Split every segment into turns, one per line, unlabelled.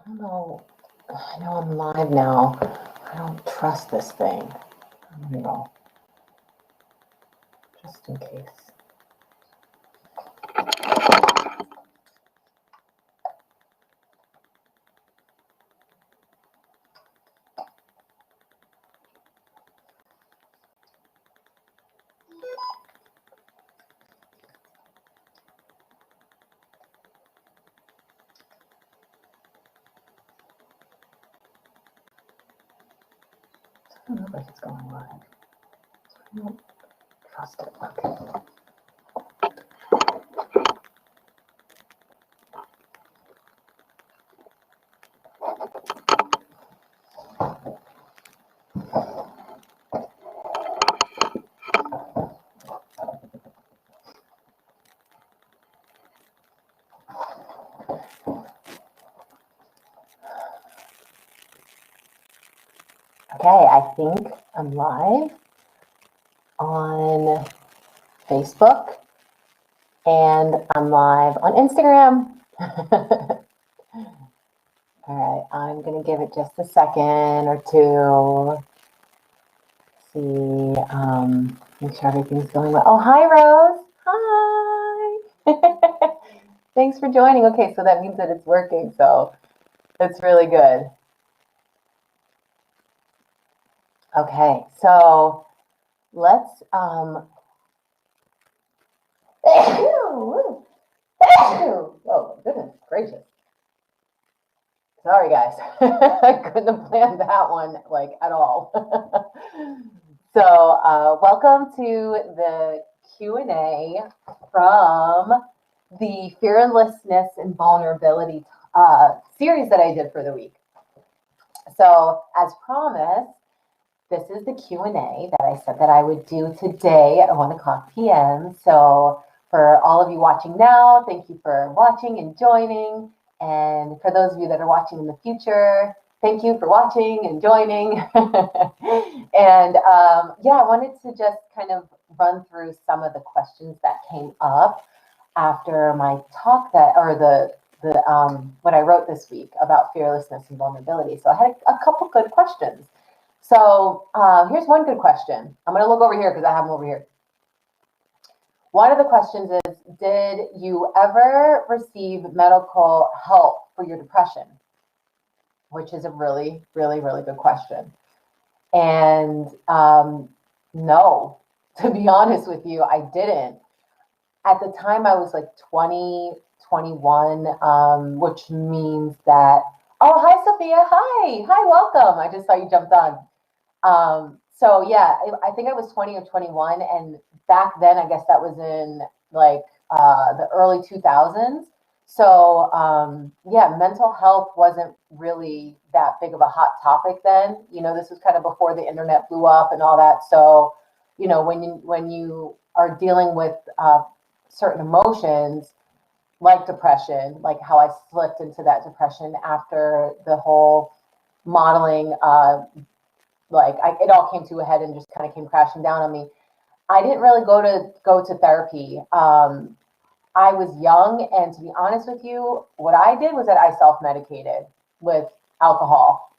I don't know. I know I'm live now. I don't trust this thing. I'm gonna go just in case. I don't know if it's going live. I don't trust it. Okay. Okay, I think I'm live on Facebook and I'm live on Instagram. All right, I'm gonna give it just a second or two. See, make sure everything's going well. Oh, hi, Rose. Hi. Thanks for joining. Okay, so that means that it's working, so that's really good. Okay, so let's oh goodness gracious. Sorry guys. I couldn't have planned that one like at all. So welcome to the Q&A from the Fearlessness and Vulnerability series that I did for the week. So as promised, this is the Q&A that I said that I would do today at 1:00 p.m. So for all of you watching now, thank you for watching and joining. And for those of you that are watching in the future, thank you for watching and joining. And yeah, I wanted to just kind of run through some of the questions that came up after my talk what I wrote this week about fearlessness and vulnerability. So I had a couple good questions. So here's one good question. I'm going to look over here because I have them over here. One of the questions is, did you ever receive medical help for your depression? Which is a really, really, really good question. And no, to be honest with you, I didn't. At the time, I was like 20, 21, which means that, oh, hi, Sophia. Hi, welcome. I just saw you jumped on. So yeah, I think I was 20 or 21. And back then, I guess that was in like the early 2000s. So yeah, mental health wasn't really that big of a hot topic then. You know, this was kind of before the internet blew up and all that. So, you know, when you are dealing with certain emotions like depression, like how I slipped into that depression after the whole modeling, it all came to a head and just kind of came crashing down on me. I didn't really go to therapy. I was young, and to be honest with you, what I did was that I self-medicated with alcohol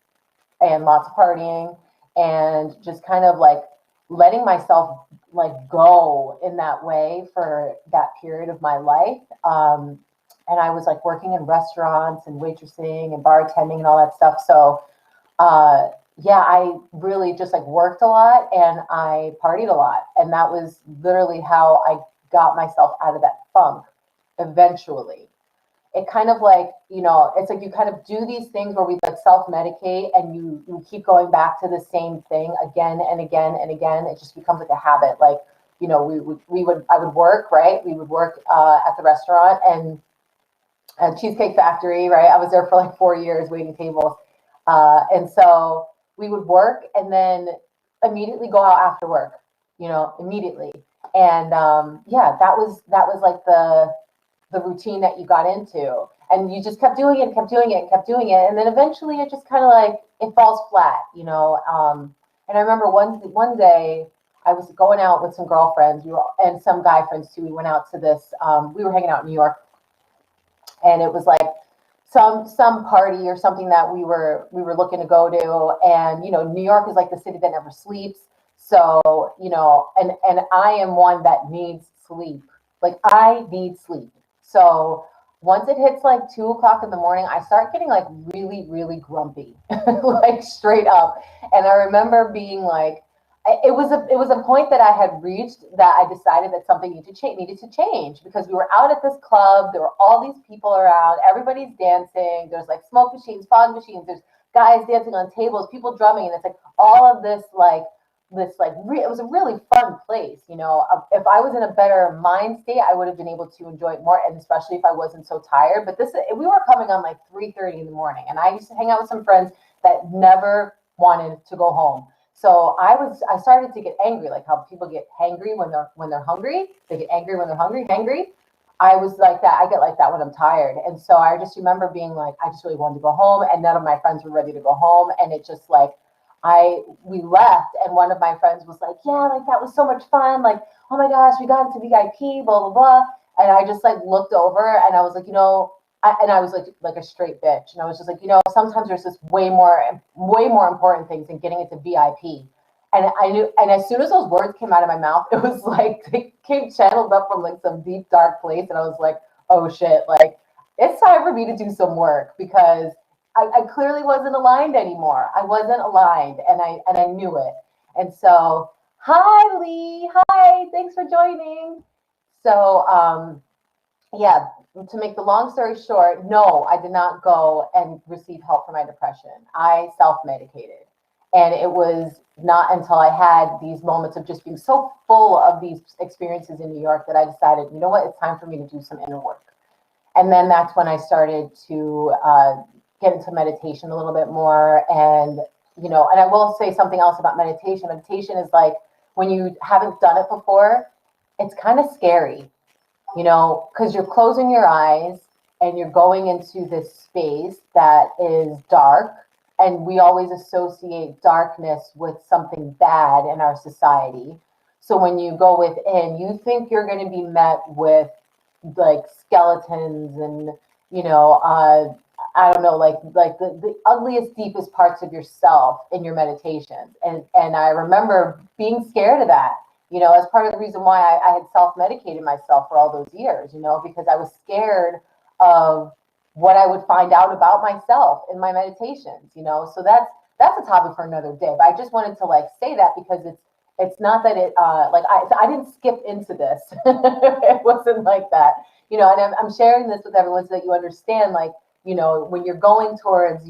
and lots of partying and just kind of like letting myself like go in that way for that period of my life. And I was like working in restaurants and waitressing and bartending and all that stuff. So yeah, I really just like worked a lot and I partied a lot. And that was literally how I got myself out of that funk eventually. It kind of like, you know, it's like you kind of do these things where we like self-medicate and you keep going back to the same thing again and again and again. It just becomes like a habit. Like, you know, I would work, right? We would work at the restaurant and Cheesecake Factory, right? I was there for like 4 years waiting tables. And so we would work and then immediately go out after work, you know, immediately. And yeah, that was like the routine that you got into, and you just kept doing it, and then eventually it just kind of like it falls flat, you know. And I remember one day I was going out with some girlfriends, and some guy friends too. We went out to this. We were hanging out in New York, and it was like some party or something that we were looking to go to. And New York is like the city that never sleeps. So and I am one that needs sleep. Like, I need sleep. So once it hits like 2 o'clock in the morning, I start getting like really, really grumpy, like straight up. And I remember being like, it was a point that I had reached, that I decided that something needed to change, because we were out at this club. There were all these people around. Everybody's dancing. There's like smoke machines, fog machines. There's guys dancing on tables, people drumming, and it's like all of this it was a really fun place. If I was in a better mind state, I would have been able to enjoy it more, and especially if I wasn't so tired. But we were coming on like 3:30 in the morning, and I used to hang out with some friends that never wanted to go home. So I started to get angry, like how people get hangry when they're hungry. They get angry when they're hangry. I was like that. I get like that when I'm tired. And so I just remember being like, I just really wanted to go home, and none of my friends were ready to go home. And it just like, we left, and one of my friends was like, yeah, like that was so much fun. Like, oh my gosh, we got into VIP, blah, blah, blah. And I just like looked over, and I was like, I was like a straight bitch. And I was just like, sometimes there's just way more important things than getting into VIP. And I knew, and as soon as those words came out of my mouth, it was like they came channeled up from like some deep, dark place. And I was like, oh shit, like it's time for me to do some work, because I clearly wasn't aligned anymore. I wasn't aligned, and I knew it. And so, hi Lee, hi, thanks for joining. So yeah, to make the long story short, no, I did not go and receive help for my depression. I self-medicated. And it was not until I had these moments of just being so full of these experiences in New York that I decided, you know what, it's time for me to do some inner work. And then that's when I started to get into meditation a little bit more. And, and I will say something else about meditation. Meditation is like, when you haven't done it before, it's kind of scary, because you're closing your eyes and you're going into this space that is dark. And we always associate darkness with something bad in our society. So when you go within, you think you're going to be met with like skeletons and, I don't know, like the ugliest, deepest parts of yourself in your meditations. And I remember being scared of that, as part of the reason why I had self-medicated myself for all those years, because I was scared of what I would find out about myself in my meditations, So that's a topic for another day. But I just wanted to like say that, because it's not that it like I didn't skip into this. It wasn't like that, and I'm sharing this with everyone so that you understand, like, when you're going towards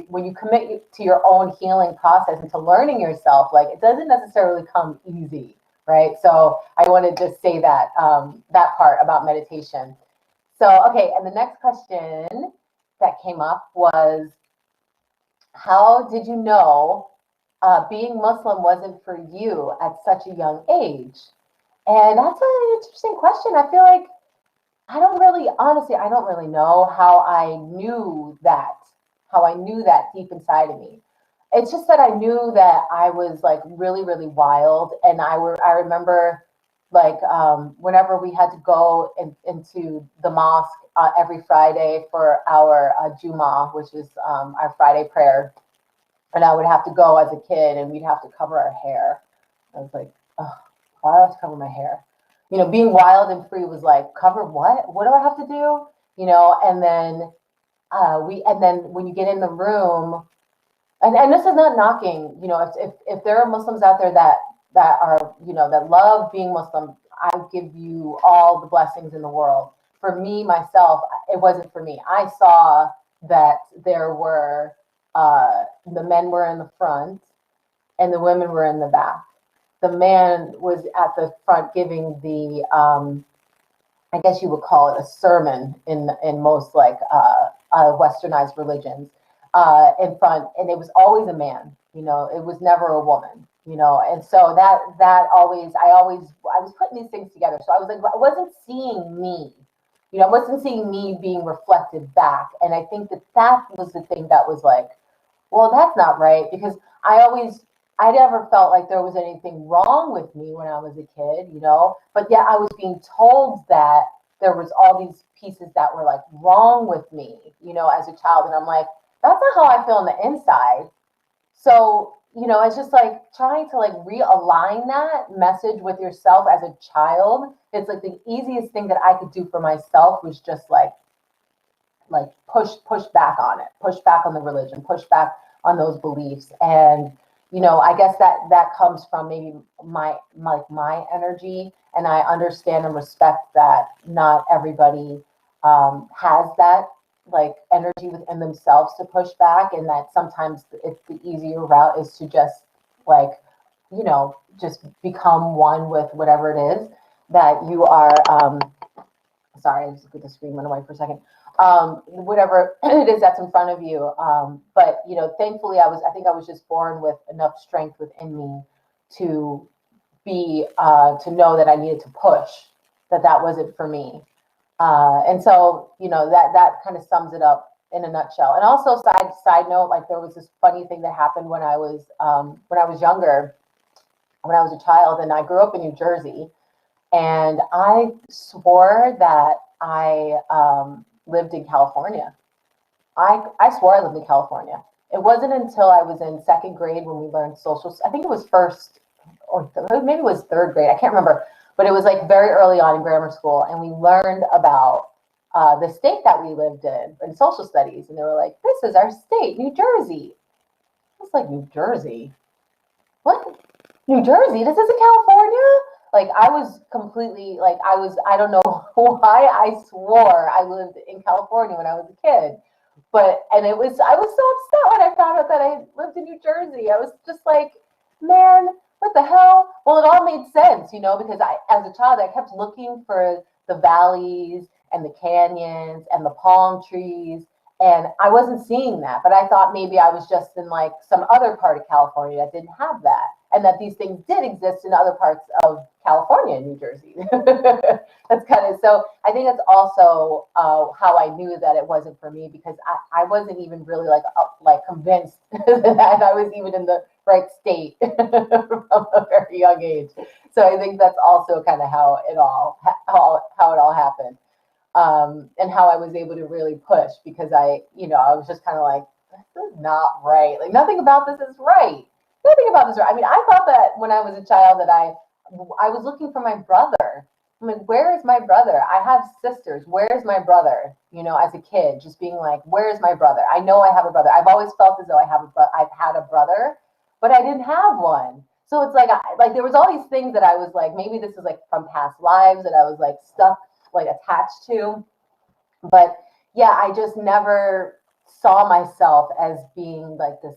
when you commit to your own healing process and to learning yourself, like it doesn't necessarily come easy, right? So I want to just say that that part about meditation. So, okay, and the next question that came up was, how did you know being Muslim wasn't for you at such a young age? And that's an interesting question. I feel like I don't really know how I knew that deep inside of me. It's just that I knew that I was like really, really wild. And I remember like whenever we had to go into the mosque every Friday for our Jummah, which is our Friday prayer. And I would have to go as a kid, and we'd have to cover our hair. I was like, oh, why do I have to cover my hair? Being wild and free was like, cover what? What do I have to do? And then and then when you get in the room, and this is not knocking, if there are Muslims out there that are, that love being Muslim, I give you all the blessings in the world. For me, myself, it wasn't for me. I saw that there were, the men were in the front and the women were in the back. The man was at the front giving the, I guess you would call it a sermon in most like westernized religions, in front, and it was always a man. It was never a woman. And so that always, I was putting these things together. So I was like, I wasn't seeing me. I wasn't seeing me being reflected back. And I think that was the thing that was like, well, that's not right, because I never felt like there was anything wrong with me when I was a kid, but yet I was being told that there was all these pieces that were like wrong with me, as a child. And I'm like, that's not how I feel on the inside. So, it's just like trying to like realign that message with yourself as a child. It's like the easiest thing that I could do for myself was just like push back on it, push back on the religion, push back on those beliefs. And I guess that comes from maybe my energy, and I understand and respect that not everybody has that like energy within themselves to push back, and that sometimes it's the easier route is to just like just become one with whatever it is that you are. Sorry, I just put the screen went away for a second. Whatever it is that's in front of you. But thankfully, I think I was just born with enough strength within me to be to know that I needed to push, that wasn't for me. And so that kind of sums it up in a nutshell. And also, side note, like there was this funny thing that happened when I was younger, when I was a child, and I grew up in New Jersey. And I swore that I lived in California. I swore I lived in California. It wasn't until I was in second grade when we learned social. I think it was first, or maybe it was third grade. I can't remember. But it was like very early on in grammar school. And we learned about the state that we lived in social studies. And they were like, this is our state, New Jersey. I was like, New Jersey? What? New Jersey? This isn't California? Like I was completely like I don't know why I swore I lived in California when I was a kid, and I was so upset when I found out that I lived in New Jersey. I was just like, man, what the hell? Well, it all made sense, because as a child I kept looking for the valleys and the canyons and the palm trees, and I wasn't seeing that. But I thought maybe I was just in like some other part of California that didn't have that, and that these things did exist in other parts of California and New Jersey. That's kind of, so I think that's also how I knew that it wasn't for me, because I wasn't even really like convinced that I was even in the right state from a very young age. So I think that's also kind of how it all happened, and how I was able to really push, because I was just kind of like, this is not right. Like nothing about this is right. Nothing about this. I mean, I thought that when I was a child that I was looking for my brother. I'm like, where is my brother? I have sisters. Where's my brother? As a kid, just being like, where's my brother? I know I have a brother. I've always felt as though I've had a brother, but I didn't have one. So it's like, there was all these things that I was like, maybe this is like from past lives that I was like stuck, like attached to. But yeah, I just never saw myself as being like this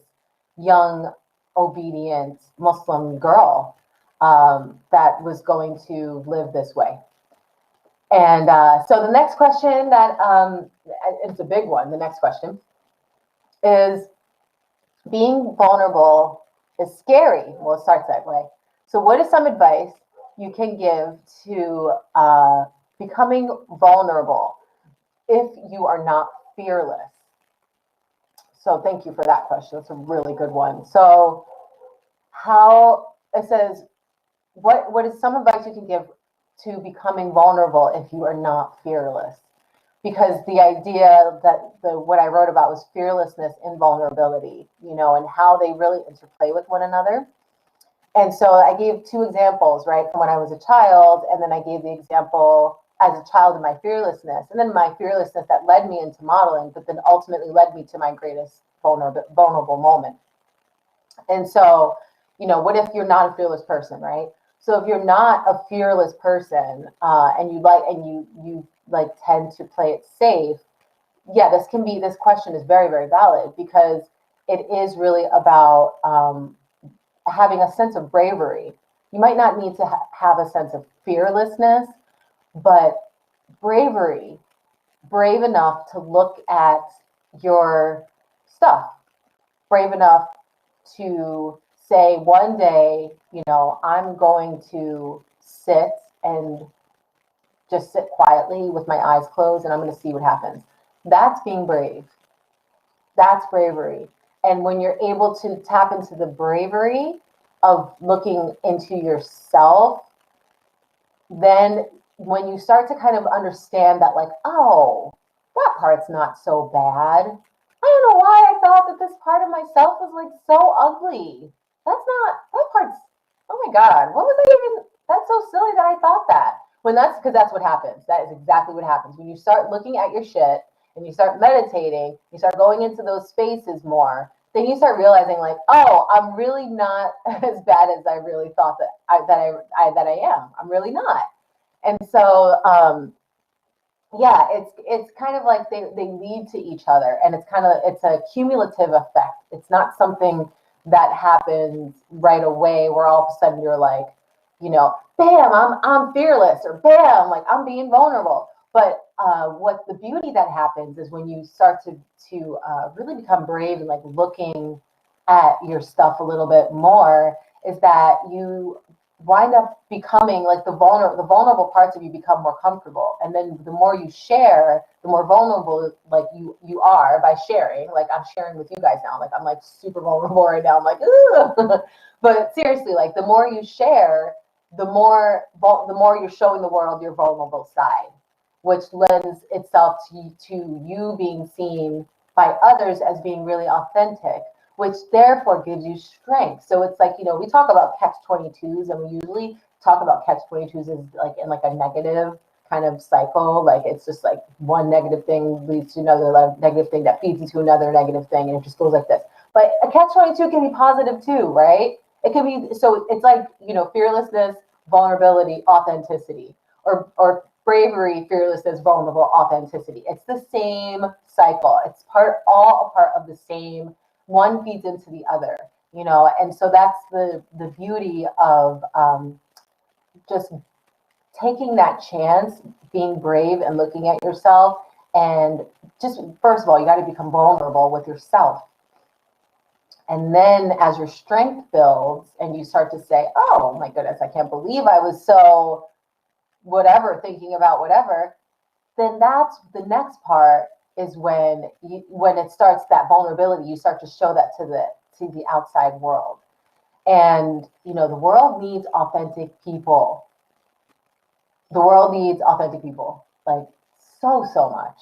young, obedient Muslim girl that was going to live this way. And so the next question it's a big one. The next question is, being vulnerable is scary. Well, it starts that way. So what is some advice you can give to becoming vulnerable if you are not fearless? So thank you for that question. It's a really good one. So it says, what is some advice you can give to becoming vulnerable if you are not fearless? Because the idea that what I wrote about was fearlessness and vulnerability, and how they really interplay with one another. And so I gave two examples, right, from when I was a child, and then I gave the example as a child in my fearlessness, and then my fearlessness that led me into modeling, but then ultimately led me to my greatest vulnerable moment. And so, what if you're not a fearless person, right? So if you're not a fearless person, and you tend to play it safe, yeah, this question is very, very valid, because it is really about having a sense of bravery. You might not need to have a sense of fearlessness, but bravery, brave enough to look at your stuff, brave enough to say one day, I'm going to sit and just sit quietly with my eyes closed, and I'm going to see what happens. That's being brave. That's bravery. And when you're able to tap into the bravery of looking into yourself, then when you start to kind of understand that, like, oh, that part's not so bad. I don't know why I thought that this part of myself was like so ugly. That's not, that part's, oh my God, what was I even, that's so silly that I thought that. When that's, because that's what happens. That is exactly what happens. When you start looking at your shit and you start meditating, you start going into those spaces more, then you start realizing, like, oh, I'm really not as bad as I really thought that I am. I'm really not. And so, yeah, it's kind of like they lead to each other, and it's a cumulative effect. It's not something that happens right away where all of a sudden you're like, bam, I'm fearless, or bam, like I'm being vulnerable. But what the beauty that happens is when you start to really become brave and like looking at your stuff a little bit more, is that you wind up becoming like the vulnerable parts of you become more comfortable, and then the more you share, the more vulnerable like you are by sharing. Like I'm sharing with you guys now, like I'm like super vulnerable right now. I'm like, ugh. But seriously, like the more you share, the more you're showing the world your vulnerable side, which lends itself to you being seen by others as being really authentic, which therefore gives you strength. So it's like, we talk about catch-22s, and we usually talk about catch-22s as like in like a negative kind of cycle. Like it's just like one negative thing leads to another negative thing that feeds into another negative thing, and it just goes like this. But a catch-22 can be positive too, right? It can be, so it's like, fearlessness, vulnerability, authenticity, or bravery, fearlessness, vulnerable, authenticity. It's the same cycle. It's all a part of the same. One feeds into the other, and so that's the beauty of just taking that chance, being brave and looking at yourself. And just, first of all, you got to become vulnerable with yourself. And then as your strength builds and you start to say, oh my goodness, I can't believe I was so whatever, thinking about whatever, then that's the next part, is when it starts, that vulnerability, you start to show that to the outside world. And the world needs authentic people. The world needs authentic people, like so much.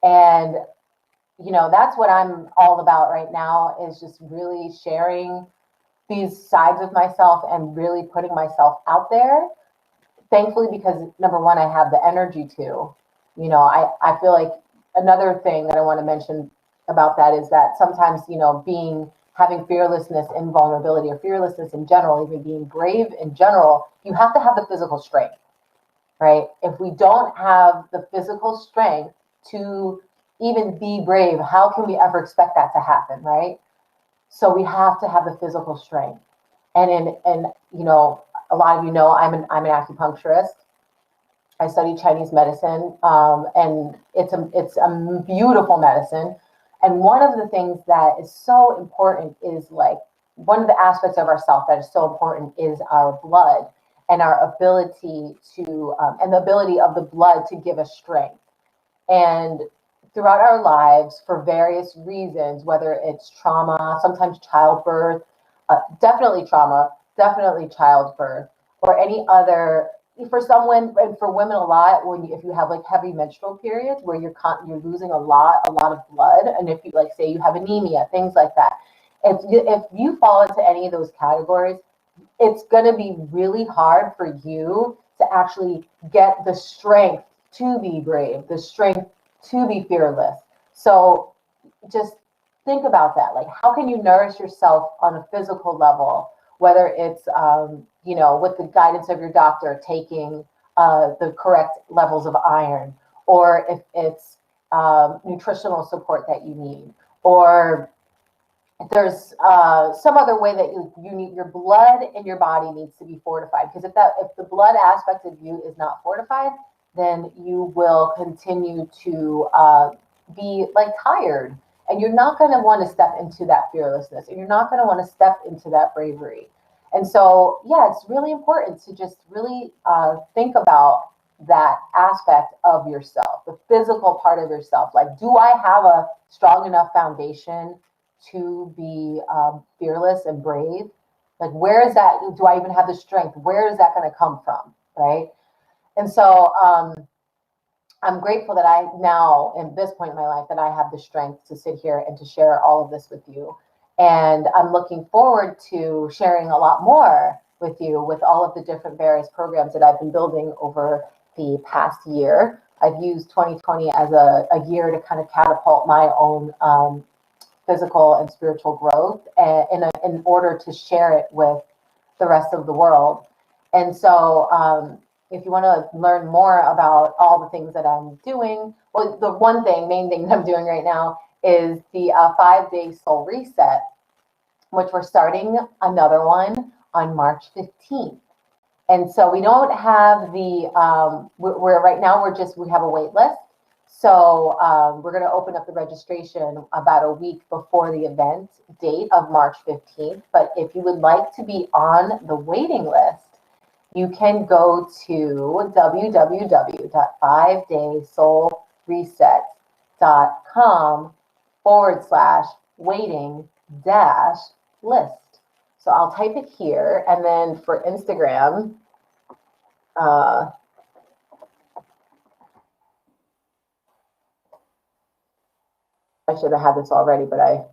And that's what I'm all about right now, is just really sharing these sides of myself and really putting myself out there. Thankfully, because number one, I have the energy to. I feel like another thing that I want to mention about that is that sometimes, having fearlessness in vulnerability, or fearlessness in general, even being brave in general, you have to have the physical strength, right? If we don't have the physical strength to even be brave, how can we ever expect that to happen, right? So we have to have the physical strength. And a lot of I'm an acupuncturist. I study Chinese medicine, and it's a beautiful medicine. And one of the things that is so important is, like, one of the aspects of ourself that is so important is our blood, and our ability to, and the ability of the blood to give us strength. And throughout our lives, for various reasons, whether it's trauma, sometimes childbirth, definitely trauma, definitely childbirth, or any other, for someone, and for women a lot, if you have like heavy menstrual periods where you're losing a lot of blood, and if you, like, say you have anemia, things like that, if you fall into any of those categories, it's going to be really hard for you to actually get the strength to be brave, the strength to be fearless. So just think about that. Like, how can you nourish yourself on a physical level, whether it's, with the guidance of your doctor, taking the correct levels of iron, or if it's nutritional support that you need, or if there's some other way that you need, your blood in your body needs to be fortified. Because if the blood aspect of you is not fortified, then you will continue to be like tired, and you're not going to want to step into that fearlessness, and you're not going to want to step into that bravery. And so, yeah, it's really important to just really think about that aspect of yourself, the physical part of yourself. Like, do I have a strong enough foundation to be fearless and brave? Like, where is that? Do I even have the strength? Where is that going to come from, right? And so I'm grateful that I now, in this point in my life, that I have the strength to sit here and to share all of this with you. And I'm looking forward to sharing a lot more with you with all of the different various programs that I've been building over the past year. I've used 2020 as a year to kind of catapult my own physical and spiritual growth in order to share it with the rest of the world. And so if you want to learn more about all the things that I'm doing, well, the main thing that I'm doing right now is the 5-day soul reset, which we're starting another one on March 15th. And so we don't have the, we're right now, we have a wait list. So we're going to open up the registration about a week before the event date of March 15th. But if you would like to be on the waiting list, you can go to www.5daysoulreset.com/waiting-list. So I'll type it here. And then for Instagram, I should have had this already, but I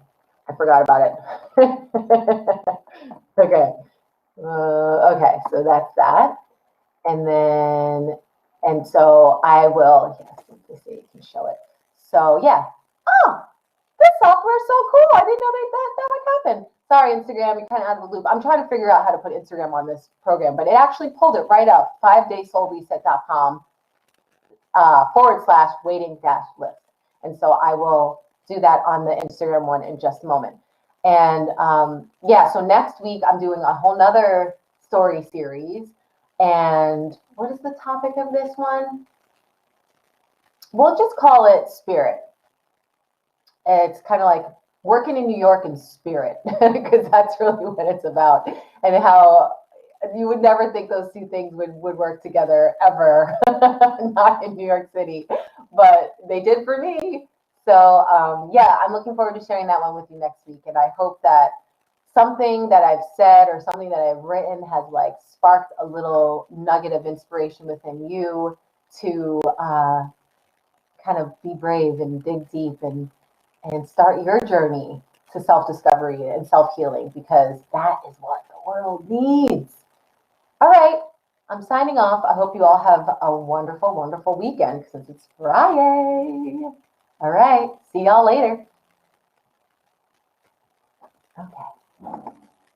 forgot about it. Okay. Okay, so that's that. And then, and so I will, yes, let's see, you can show it. So yeah. Oh, this software is so cool. I didn't know that would happen. Sorry, Instagram, you're kind of out of the loop. I'm trying to figure out how to put Instagram on this program, but it actually pulled it right up, 5daysoulreset.com /waiting-list. And so I will do that on the Instagram one in just a moment. And yeah, so next week I'm doing a whole nother story series. And what is the topic of this one? We'll just call it Spirit. It's kind of like working in New York in spirit, because that's really what it's about, and how you would never think those two things would work together ever, not in New York City, but they did for me. So yeah, I'm looking forward to sharing that one with you next week. And I hope that something that I've said or something that I've written has like sparked a little nugget of inspiration within you to kind of be brave and dig deep and start your journey to self-discovery and self-healing, because that is what the world needs. All right, I'm signing off. I hope you all have a wonderful, wonderful weekend since it's Friday. All right, see y'all later. Okay.